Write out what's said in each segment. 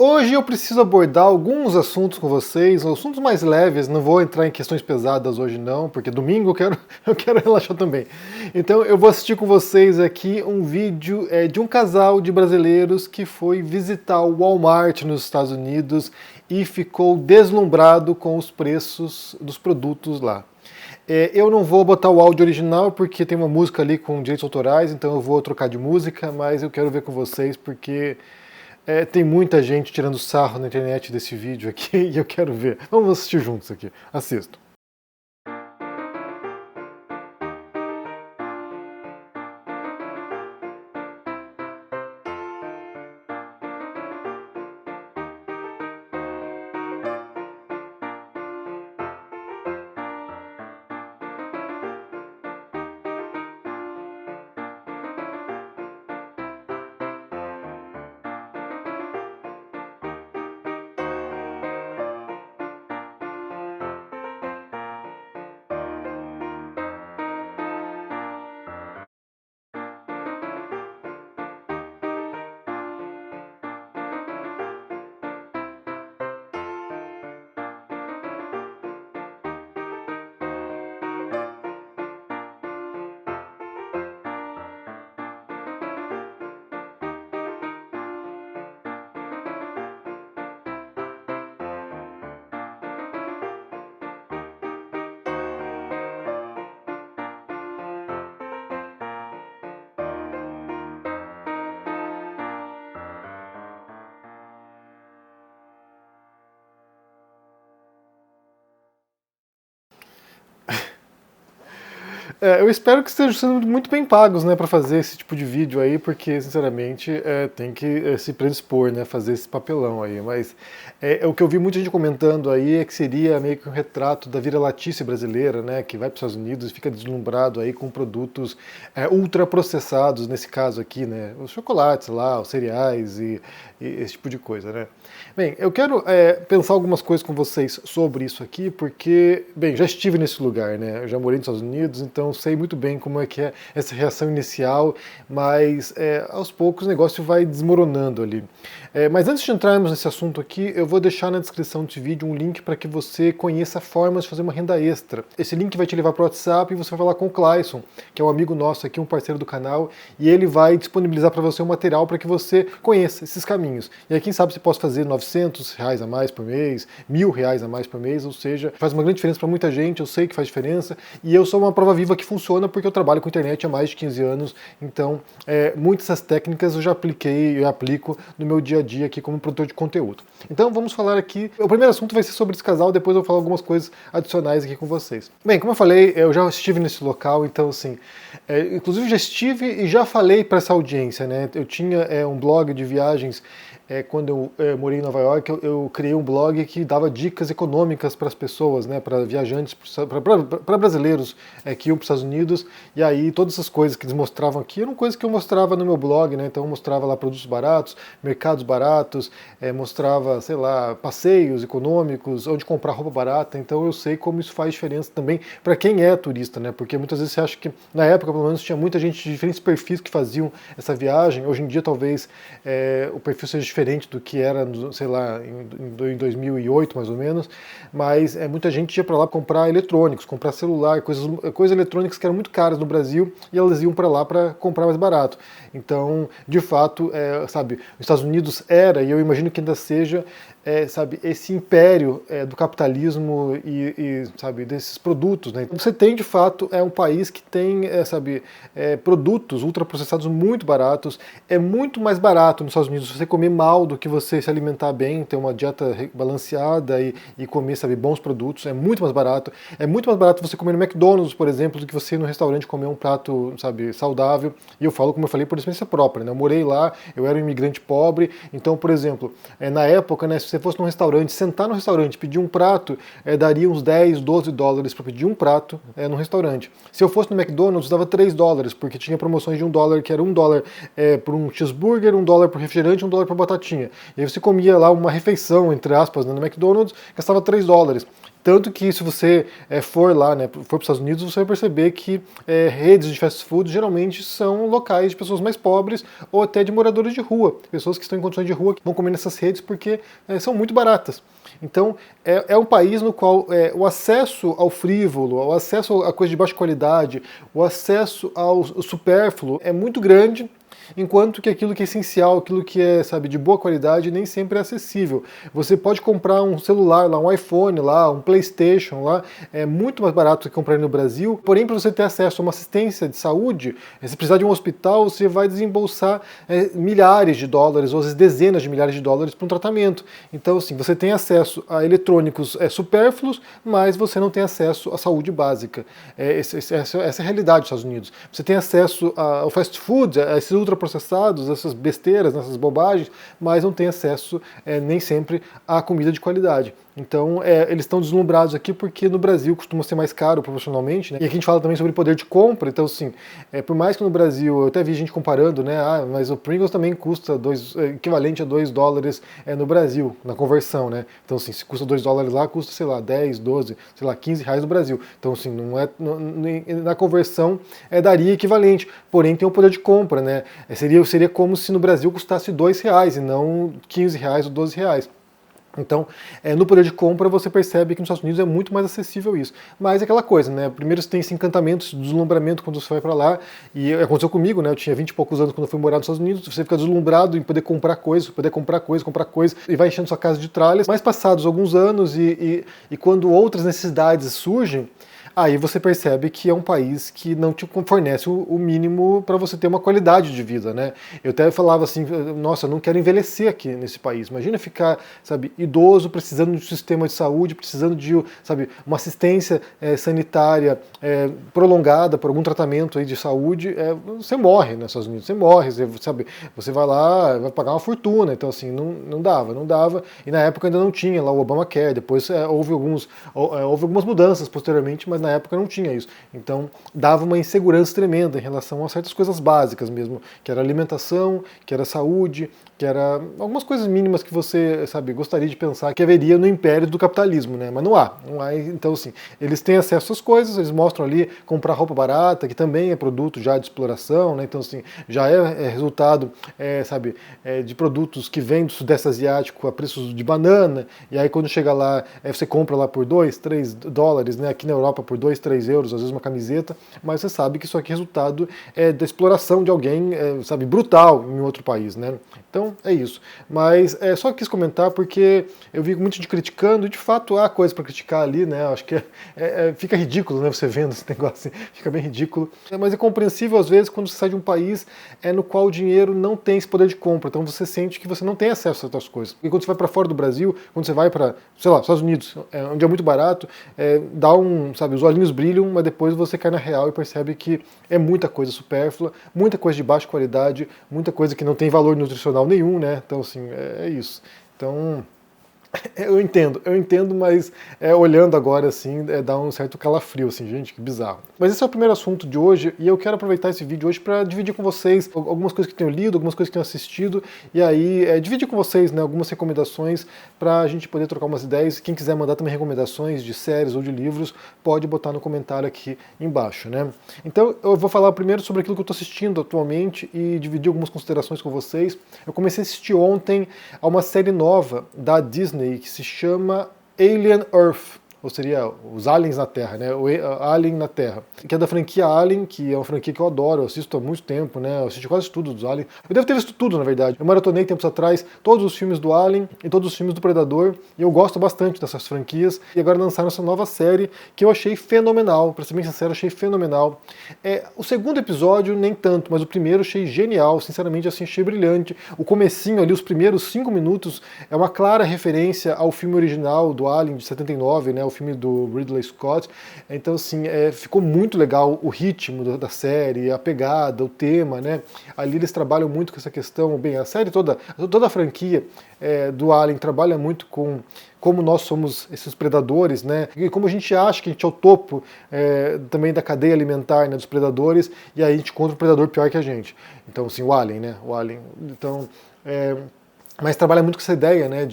Hoje eu preciso abordar alguns assuntos com vocês, assuntos mais leves, não vou entrar em questões pesadas hoje não, porque domingo eu quero relaxar também. Então eu vou assistir com vocês aqui um vídeo de um casal de brasileiros que foi visitar o Walmart nos Estados Unidos e ficou deslumbrado com os preços dos produtos lá. Eu não vou botar o áudio original porque tem uma música ali com direitos autorais, então eu vou trocar de música, mas eu quero ver com vocês porque tem muita gente tirando sarro na internet desse vídeo aqui e eu quero ver. Vamos assistir juntos aqui. Assisto. Eu espero que estejam sendo muito bem pagos, né, para fazer esse tipo de vídeo aí, porque, sinceramente, tem que se predispor, né, fazer esse papelão aí. Mas o que eu vi muita gente comentando aí é que seria meio que um retrato da vira-latice brasileira, né, que vai para os Estados Unidos e fica deslumbrado aí com produtos ultraprocessados, nesse caso aqui, né, os chocolates lá, os cereais e esse tipo de coisa, né. Bem, eu quero pensar algumas coisas com vocês sobre isso aqui, porque, bem, já estive nesse lugar, né, eu já morei nos Estados Unidos, então sei muito bem como é que é essa reação inicial, mas aos poucos o negócio vai desmoronando ali. Mas antes de entrarmos nesse assunto aqui, eu vou deixar na descrição desse vídeo um link para que você conheça formas de fazer uma renda extra. Esse link vai te levar para o WhatsApp e você vai falar com o Clayson, que é um amigo nosso aqui, um parceiro do canal, e ele vai disponibilizar para você um material para que você conheça esses caminhos. E aí quem sabe você possa fazer R$ 900 a mais por mês, R$ 1.000 a mais por mês, ou seja, faz uma grande diferença para muita gente, eu sei que faz diferença, e eu sou uma prova viva que funciona porque eu trabalho com internet há mais de 15 anos, então muitas dessas técnicas eu já apliquei, eu aplico no meu dia a dia aqui como produtor de conteúdo. Então vamos falar aqui, o primeiro assunto vai ser sobre esse casal, depois eu vou falar algumas coisas adicionais aqui com vocês. Bem, como eu falei, eu já estive nesse local, então assim, inclusive já estive e já falei para essa audiência, né? Eu tinha um blog de viagens quando eu morei em Nova York, eu criei um blog que dava dicas econômicas para as pessoas, né, para viajantes, para brasileiros que iam para os Estados Unidos, e aí todas essas coisas que eles mostravam aqui eram coisas que eu mostrava no meu blog, né, então eu mostrava lá produtos baratos, mercados baratos, mostrava, sei lá, passeios econômicos, onde comprar roupa barata, então eu sei como isso faz diferença também para quem é turista, né, porque muitas vezes você acha que, na época pelo menos, tinha muita gente de diferentes perfis que faziam essa viagem, hoje em dia talvez o perfil seja diferente do que era, sei lá, em 2008 mais ou menos, mas muita gente ia para lá comprar eletrônicos, comprar celular, coisas eletrônicas que eram muito caras no Brasil e elas iam para lá para comprar mais barato. Então, de fato, sabe, os Estados Unidos era, e eu imagino que ainda seja, sabe, esse império do capitalismo e sabe, desses produtos, né? Então, você tem, de fato, um país que tem, sabe, produtos ultraprocessados muito baratos, é muito mais barato nos Estados Unidos você comer mal do que você se alimentar bem, ter uma dieta balanceada e comer, sabe, bons produtos, é muito mais barato. É muito mais barato você comer no McDonald's, por exemplo, do que você ir no restaurante comer um prato, sabe, saudável. E eu falo, como eu falei, por experiência própria, né? Eu morei lá, eu era um imigrante pobre, então, por exemplo, na época, né, se você fosse num restaurante, sentar no restaurante, pedir um prato, daria uns 10, $12 para pedir um prato no restaurante. Se eu fosse no McDonald's, dava $3, porque tinha promoções de $1, que era $1 por um cheeseburger, $1 por refrigerante, $1 por batatinha. baratinha. E aí você comia lá uma refeição, entre aspas, né, no McDonald's, gastava $3. Tanto que se você for lá, né, for para os Estados Unidos, você vai perceber que redes de fast food geralmente são locais de pessoas mais pobres ou até de moradores de rua, pessoas que estão em condições de rua que vão comer nessas redes porque são muito baratas. Então é um país no qual o acesso ao frívolo, o acesso a coisa de baixa qualidade, o acesso ao supérfluo é muito grande, enquanto que aquilo que é essencial, aquilo que é, sabe, de boa qualidade, nem sempre é acessível. Você pode comprar um celular lá, um iPhone lá, um PlayStation lá, é muito mais barato do que comprar no Brasil, porém para você ter acesso a uma assistência de saúde, se precisar de um hospital, você vai desembolsar milhares de dólares, ou às vezes dezenas de milhares de dólares para um tratamento. Então, assim, você tem acesso a eletrônicos supérfluos, mas você não tem acesso à saúde básica. Essa é a realidade dos Estados Unidos. Você tem acesso ao fast food, a esses ultraprocessados, essas besteiras, essas bobagens, mas não tem acesso nem sempre à comida de qualidade. Então, eles estão deslumbrados aqui porque no Brasil costuma ser mais caro proporcionalmente, né? E aqui a gente fala também sobre poder de compra, então assim, por mais que no Brasil, eu até vi gente comparando, né? Mas o Pringles também custa equivalente a $2 no Brasil, na conversão, né? Então assim, se custa $2 lá, custa, sei lá, 10, 12, sei lá, R$ 15 no Brasil. Então assim, na conversão daria equivalente, porém tem o poder de compra, né? Seria como se no Brasil custasse R$ 2 e não R$ 15 ou R$ 12. Então, no poder de compra você percebe que nos Estados Unidos é muito mais acessível isso. Mas é aquela coisa, né? Primeiro você tem esse encantamento, esse deslumbramento quando você vai para lá, e aconteceu comigo, né? Eu tinha 20 e poucos anos quando eu fui morar nos Estados Unidos, você fica deslumbrado em poder comprar coisa, comprar coisa, e vai enchendo sua casa de tralhas. Mas passados alguns anos e quando outras necessidades surgem, aí você percebe que é um país que não te fornece o mínimo para você ter uma qualidade de vida, né? Eu até falava assim, nossa, eu não quero envelhecer aqui nesse país. Imagina ficar, sabe, idoso, precisando de um sistema de saúde, precisando de, sabe, uma assistência sanitária prolongada por algum tratamento aí de saúde. Você morre nos Estados Unidos, você morre, sabe, você vai lá, vai pagar uma fortuna. Então assim, não dava. E na época ainda não tinha lá o Obamacare. Depois houve algumas mudanças posteriormente, mas na época não tinha isso. Então dava uma insegurança tremenda em relação a certas coisas básicas mesmo, que era alimentação, que era saúde, que era algumas coisas mínimas que você, sabe, gostaria de pensar que haveria no império do capitalismo, né? Mas não há. Então assim, eles têm acesso às coisas, eles mostram ali comprar roupa barata, que também é produto já de exploração, né? Então assim, já é resultado, sabe, de produtos que vêm do Sudeste Asiático a preços de banana, e aí quando chega lá, você compra lá por $2, $3, né? Aqui na Europa por €2, €3, às vezes uma camiseta, mas você sabe que isso aqui é resultado da exploração de alguém, sabe, brutal em outro país, né? Então é isso. Mas só quis comentar porque eu vi muita gente criticando, e de fato há coisa para criticar ali, né? Acho que fica ridículo, né? Você vendo esse negócio assim, fica bem ridículo. Mas é compreensível às vezes quando você sai de um país no qual o dinheiro não tem esse poder de compra, então você sente que você não tem acesso a outras coisas. E quando você vai para fora do Brasil, quando você vai para, sei lá, Estados Unidos, onde é muito barato, dá sabe, os olhinhos brilham, mas depois você cai na real e percebe que é muita coisa supérflua, muita coisa de baixa qualidade, muita coisa que não tem valor nutricional nenhum, né? Então, assim, é isso. Então, eu entendo, mas olhando agora assim, dá um certo calafrio, assim, gente, que bizarro. Mas esse é o primeiro assunto de hoje, e eu quero aproveitar esse vídeo hoje para dividir com vocês algumas coisas que tenho lido, algumas coisas que tenho assistido, e aí dividir com vocês, né, algumas recomendações para a gente poder trocar umas ideias. Quem quiser mandar também recomendações de séries ou de livros, pode botar no comentário aqui embaixo, né? Então eu vou falar primeiro sobre aquilo que eu estou assistindo atualmente e dividir algumas considerações com vocês. Eu comecei a assistir ontem a uma série nova da Disney que se chama Alien Earth, ou seria os aliens na Terra, né? O Alien na Terra, que é da franquia Alien, que é uma franquia que eu adoro, eu assisto há muito tempo, né? Eu assisti quase tudo dos Alien. Eu devo ter visto tudo, na verdade. Eu maratonei tempos atrás todos os filmes do Alien e todos os filmes do Predador, e eu gosto bastante dessas franquias. E agora lançaram essa nova série que eu achei fenomenal, pra ser bem sincero, achei fenomenal. O segundo episódio nem tanto, mas o primeiro eu achei genial, sinceramente, assim, achei brilhante. O comecinho ali, os primeiros 5 minutos, é uma clara referência ao filme original do Alien de 79, né? O filme do Ridley Scott. Então, assim, ficou muito legal o ritmo da série, a pegada, o tema, né? Ali eles trabalham muito com essa questão, bem, a série toda a franquia do Alien trabalha muito com como nós somos esses predadores, né? E como a gente acha que a gente é o topo também da cadeia alimentar, né, dos predadores, e aí a gente encontra um predador pior que a gente. Então, assim, o Alien, né? O Alien. Então, mas trabalha muito com essa ideia, né,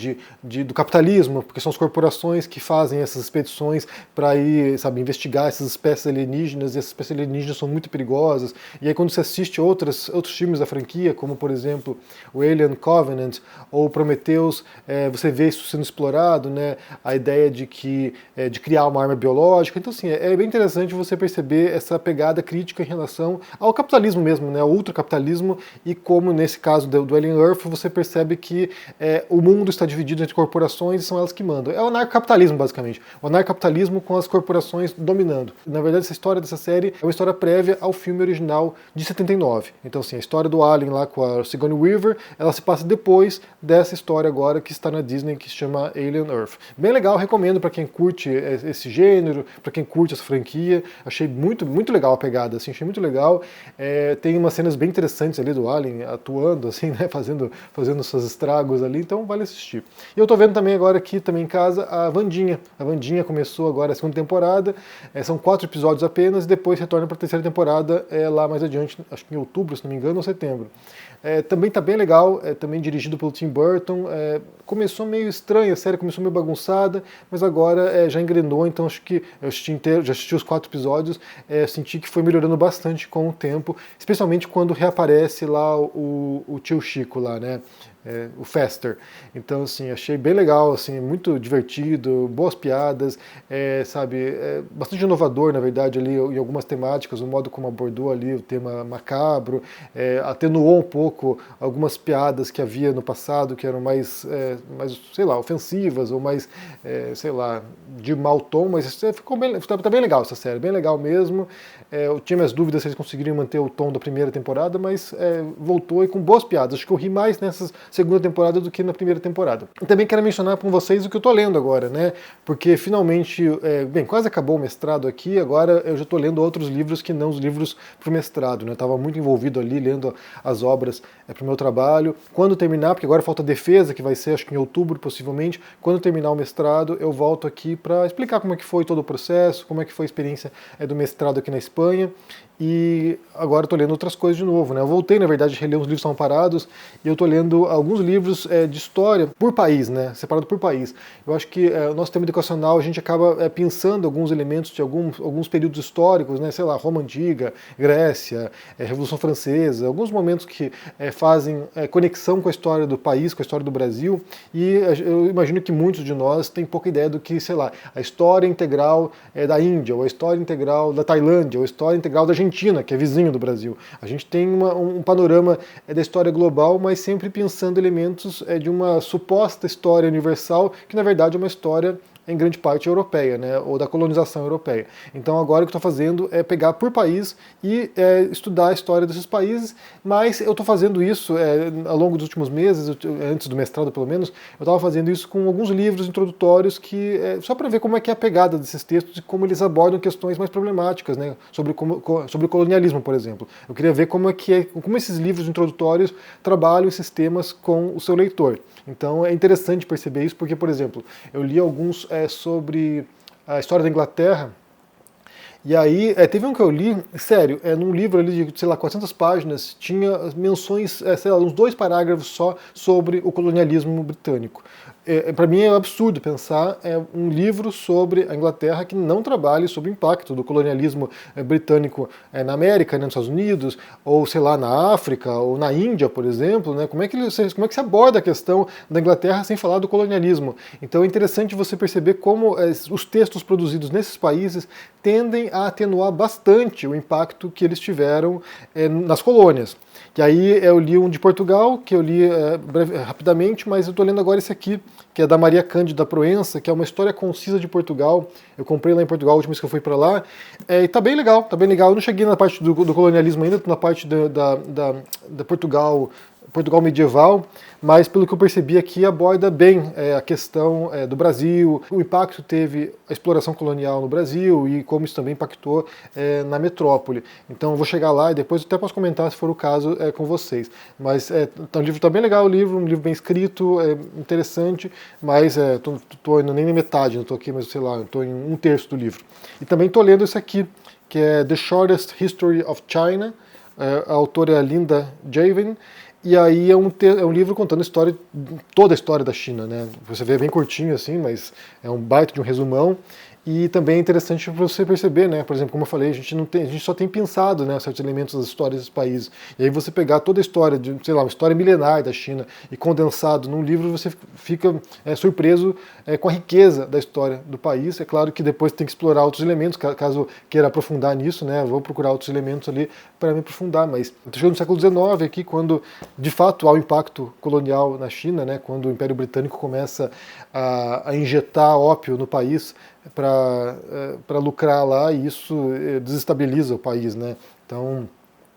do capitalismo, porque são as corporações que fazem essas expedições para ir, sabe, investigar essas espécies alienígenas, e essas espécies alienígenas são muito perigosas. E aí quando você assiste outros filmes da franquia, como por exemplo o Alien Covenant ou Prometheus, você vê isso sendo explorado, né, a ideia de criar uma arma biológica. Então assim, é bem interessante você perceber essa pegada crítica em relação ao capitalismo mesmo, né, ao ultracapitalismo, e como nesse caso do Alien Earth você percebe que o mundo está dividido entre corporações e são elas que mandam. É o anarcocapitalismo, basicamente. O anarcocapitalismo com as corporações dominando. Na verdade, essa história dessa série é uma história prévia ao filme original de 79. Então, assim, a história do Alien lá com a Sigourney Weaver, ela se passa depois dessa história agora que está na Disney, que se chama Alien Earth. Bem legal, recomendo para quem curte esse gênero, para quem curte essa franquia. Achei muito, muito legal a pegada, assim, achei muito legal. Tem umas cenas bem interessantes ali do Alien atuando, assim, né, fazendo suas estragos ali, então vale assistir. E eu tô vendo também agora aqui, também em casa, a Wandinha. A Wandinha começou agora a segunda temporada, são 4 episódios apenas, e depois retorna para a terceira temporada lá mais adiante, acho que em outubro, se não me engano, ou setembro. Também tá bem legal, também dirigido pelo Tim Burton. Começou meio estranha, a série começou meio bagunçada, mas agora já engrenou, então acho que eu assisti inteiro, já assisti os 4 episódios, senti que foi melhorando bastante com o tempo, especialmente quando reaparece lá o tio Chico lá, né? O Fester. Então, assim, achei bem legal, assim, muito divertido, boas piadas, sabe, bastante inovador, na verdade, ali em algumas temáticas, o modo como abordou ali o tema macabro, atenuou um pouco algumas piadas que havia no passado, que eram mais sei lá, ofensivas, ou mais, sei lá, de mau tom, mas ficou bem, tá bem legal essa série, bem legal mesmo. Eu tinha minhas dúvidas se eles conseguiriam manter o tom da primeira temporada, mas voltou e com boas piadas. Acho que eu ri mais nessas segunda temporada do que na primeira temporada. E também quero mencionar com vocês o que eu tô lendo agora, né? Porque finalmente, quase acabou o mestrado aqui, agora eu já tô lendo outros livros que não os livros pro mestrado, né? Eu tava muito envolvido ali, lendo as obras pro meu trabalho. Quando terminar, porque agora falta defesa, que vai ser acho que em outubro possivelmente, quando terminar o mestrado, eu volto aqui para explicar como é que foi todo o processo, como é que foi a experiência do mestrado aqui na Espanha. E agora estou lendo outras coisas de novo, né? Eu voltei, na verdade, a reler uns livros que estavam parados, e eu estou lendo alguns livros de história por país, né? Separado por país. Eu acho que o nosso tema educacional, a gente acaba pensando alguns elementos de alguns períodos históricos, né? Sei lá, Roma Antiga, Grécia, Revolução Francesa, alguns momentos que fazem conexão com a história do país, com a história do Brasil, e eu imagino que muitos de nós têm pouca ideia do que, sei lá, a história integral da Índia, ou a história integral da Tailândia, ou a história integral da Argentina, que é vizinho do Brasil. A gente tem um panorama da história global, mas sempre pensando elementos de uma suposta história universal, que na verdade é uma história em grande parte europeia, né, ou da colonização europeia. Então agora o que eu estou fazendo é pegar por país e estudar a história desses países, mas eu estou fazendo isso ao longo dos últimos meses, antes do mestrado pelo menos, eu estava fazendo isso com alguns livros introdutórios que só para ver como é que é a pegada desses textos e como eles abordam questões mais problemáticas, né, sobre o colonialismo, por exemplo. Eu queria ver como esses livros introdutórios trabalham esses temas com o seu leitor. Então é interessante perceber isso, porque, por exemplo, eu li alguns sobre a história da Inglaterra, e aí teve um que eu li, sério, num livro ali de, sei lá, 400 páginas, tinha menções, sei lá, uns 2 parágrafos só sobre o colonialismo britânico. Para mim é um absurdo pensar um livro sobre a Inglaterra que não trabalhe sobre o impacto do colonialismo britânico na América, né, nos Estados Unidos, ou sei lá, na África, ou na Índia, por exemplo, né? Como é que se aborda a questão da Inglaterra sem falar do colonialismo? Então é interessante você perceber como os textos produzidos nesses países tendem a atenuar bastante o impacto que eles tiveram nas colônias. E aí eu li um de Portugal, que eu li rapidamente, mas eu estou lendo agora esse aqui, que é da Maria Cândida Proença, que é uma história concisa de Portugal. Eu comprei lá em Portugal a última vez que eu fui para lá, e tá bem legal, tá bem legal. Eu não cheguei na parte do colonialismo ainda, tô na parte da Portugal medieval, mas pelo que eu percebi aqui aborda bem a questão do Brasil, o impacto que teve a exploração colonial no Brasil e como isso também impactou na metrópole. Então eu vou chegar lá e depois eu até posso comentar, se for o caso, com vocês. Mas o livro está bem legal, um livro bem escrito, interessante, mas estou indo nem na metade, não estou aqui, mas sei lá, estou em 1/3 do livro. E também estou lendo esse aqui, que é The Shortest History of China, a autora é a Linda Jaivin, E aí é um livro contando toda a história da China, né? Você vê bem curtinho assim, mas é um baita de um resumão. E também é interessante para você perceber, né? Por exemplo, como eu falei, a gente só tem pensado, né, certos elementos das histórias dos países. E aí você pegar toda a história de, sei lá, uma história milenar da China e condensado num livro, você fica surpreso com a riqueza da história do país. É claro que depois tem que explorar outros elementos, caso queira aprofundar nisso, né? Vou procurar outros elementos ali para me aprofundar. Mas chegando no século XIX aqui, quando de fato há o impacto colonial na China, né? Quando o Império Britânico começa a injetar ópio no país para lucrar lá, e isso desestabiliza o país, né? Então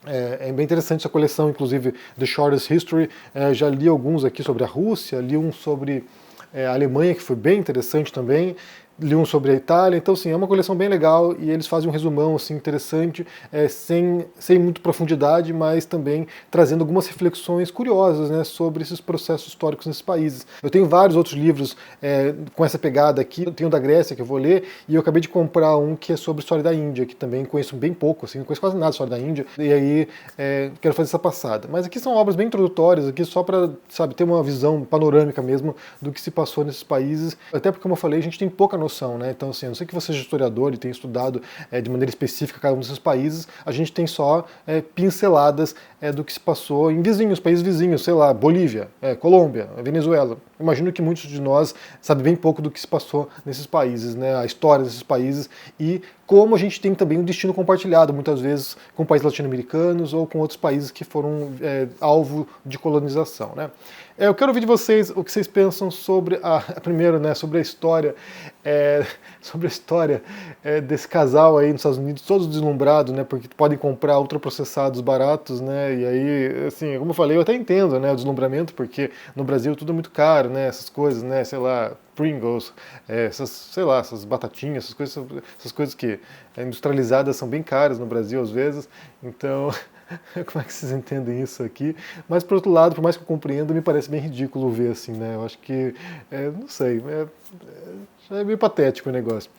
é bem interessante essa coleção, inclusive The Shortest History. Já li alguns aqui sobre a Rússia, li um sobre a Alemanha, que foi bem interessante também. Li um sobre a Itália, então assim, é uma coleção bem legal e eles fazem um resumão assim, interessante, sem muito profundidade, mas também trazendo algumas reflexões curiosas, né, sobre esses processos históricos nesses países. Eu tenho vários outros livros com essa pegada aqui, eu tenho da Grécia que eu vou ler, e eu acabei de comprar um que é sobre a história da Índia, que também conheço bem pouco, assim, não conheço quase nada da história da Índia, e aí quero fazer essa passada. Mas aqui são obras bem introdutórias, aqui só para, sabe, ter uma visão panorâmica mesmo do que se passou nesses países, até porque, como eu falei, a gente tem pouca noção, né? Então, assim, a não ser que você seja historiador e tenha estudado de maneira específica cada um desses países, a gente tem só pinceladas do que se passou em países vizinhos, sei lá, Bolívia, Colômbia, Venezuela. Imagino que muitos de nós sabem bem pouco do que se passou nesses países, né? A história desses países e como a gente tem também um destino compartilhado, muitas vezes com países latino-americanos ou com outros países que foram alvo de colonização, né? Eu quero ouvir de vocês o que vocês pensam sobre primeiro, né, sobre a história, desse casal aí nos Estados Unidos, todos deslumbrados, né, porque podem comprar ultraprocessados baratos, né, e aí, assim, como eu falei, eu até entendo, né, o deslumbramento, porque no Brasil tudo é muito caro, né, essas coisas, né, sei lá, Pringles, essas batatinhas, essas coisas que industrializadas são bem caras no Brasil às vezes, então como é que vocês entendem isso aqui? Mas por outro lado, por mais que eu compreenda, me parece bem ridículo ver assim, né? Eu acho que, não sei, é meio patético o negócio.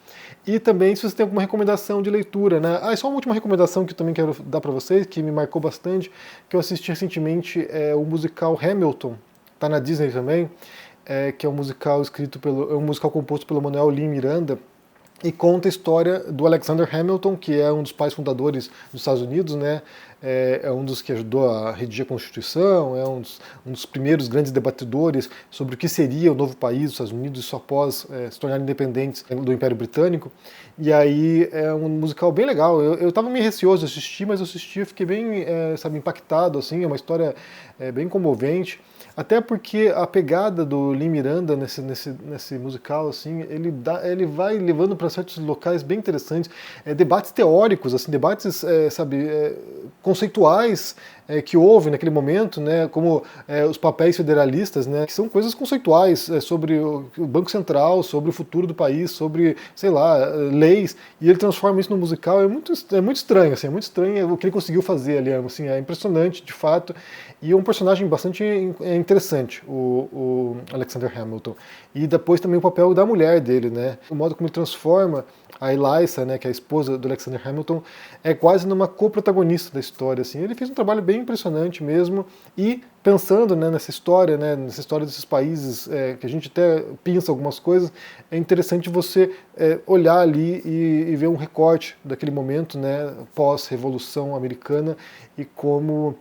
E também se você tem alguma recomendação de leitura, né? E só uma última recomendação que eu também quero dar para vocês, que me marcou bastante, que eu assisti recentemente, o musical Hamilton, tá na Disney também, que é um musical um musical composto pelo Manuel Lin Miranda, e conta a história do Alexander Hamilton, que é um dos pais fundadores dos Estados Unidos, né? É um dos que ajudou a redigir a Constituição, é um dos primeiros grandes debatedores sobre o que seria o novo país dos Estados Unidos, isso após se tornar independentes do Império Britânico. E aí é um musical bem legal. Eu estava meio receoso de assistir, mas eu assisti e fiquei bem impactado, assim, é uma história bem comovente. Até porque a pegada do Lin Miranda nesse musical, assim, ele vai levando para certos locais bem interessantes, debates teóricos, assim, debates, conceituais que houve naquele momento, né, como os papéis federalistas, né, que são coisas conceituais sobre o Banco Central, sobre o futuro do país, sobre, sei lá, leis, e ele transforma isso no musical. É muito estranho, assim, é muito estranho o que ele conseguiu fazer ali, assim, é impressionante, de fato, e é um personagem bastante interessante, o Alexander Hamilton. E depois também o papel da mulher dele, né, o modo como ele transforma a Eliza, né, que é a esposa do Alexander Hamilton, é quase numa co-protagonista da história, assim. Ele fez um trabalho bem impressionante mesmo, e pensando, né, nessa história desses países, que a gente até pensa algumas coisas, é interessante você olhar ali e ver um recorte daquele momento, né, pós-Revolução Americana, e como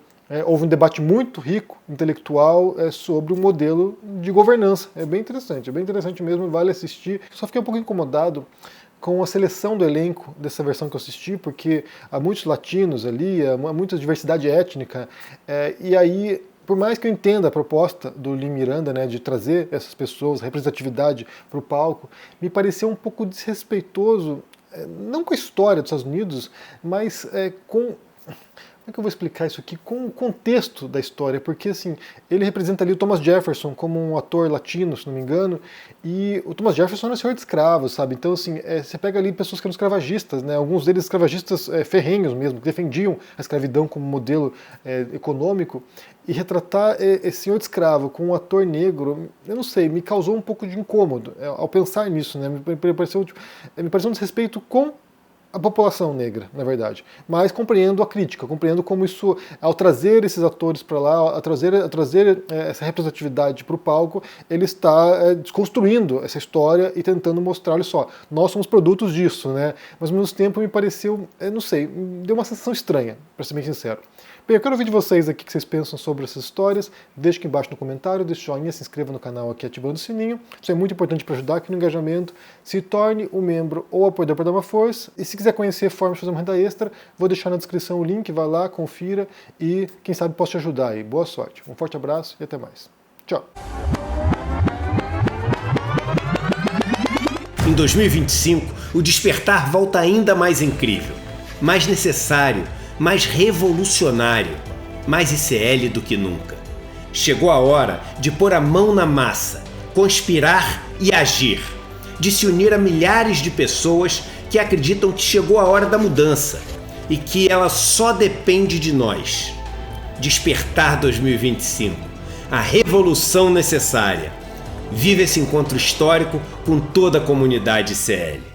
houve um debate muito rico, intelectual, sobre o modelo de governança. É bem interessante mesmo, vale assistir. Só fiquei um pouco incomodado com a seleção do elenco dessa versão que eu assisti, porque há muitos latinos ali, há muita diversidade étnica, e aí, por mais que eu entenda a proposta do Lin Miranda, né, de trazer essas pessoas, representatividade para o palco, me pareceu um pouco desrespeitoso, não com a história dos Estados Unidos, mas com... Como é que eu vou explicar isso aqui? Com o contexto da história, porque assim, ele representa ali o Thomas Jefferson como um ator latino, se não me engano, e o Thomas Jefferson era senhor de escravos, sabe? Então assim, você pega ali pessoas que eram escravagistas, né? Alguns deles escravagistas ferrenhos mesmo, que defendiam a escravidão como modelo econômico, e retratar esse senhor de escravo com um ator negro, eu não sei, me causou um pouco de incômodo ao pensar nisso, né? Me pareceu um desrespeito com a população negra, na verdade, mas compreendo a crítica, compreendo como isso, ao trazer esses atores para lá, ao trazer essa representatividade para o palco, ele está desconstruindo essa história e tentando mostrar, olha só, nós somos produtos disso, né? Mas ao mesmo tempo me pareceu, não sei, deu uma sensação estranha, para ser bem sincero. Bem, eu quero ouvir de vocês aqui o que vocês pensam sobre essas histórias. Deixe aqui embaixo no comentário, deixe o joinha, se inscreva no canal aqui ativando o sininho. Isso é muito importante para ajudar aqui no engajamento. Se torne um membro ou apoiador para dar uma força. E se quiser conhecer formas de fazer uma renda extra, vou deixar na descrição o link, vai lá, confira e quem sabe posso te ajudar aí. Boa sorte. Um forte abraço e até mais. Tchau. Em 2025, o despertar volta ainda mais incrível, mais necessário, mais revolucionário, mais ICL do que nunca. Chegou a hora de pôr a mão na massa, conspirar e agir, de se unir a milhares de pessoas que acreditam que chegou a hora da mudança e que ela só depende de nós. Despertar 2025, a revolução necessária. Viva esse encontro histórico com toda a comunidade ICL.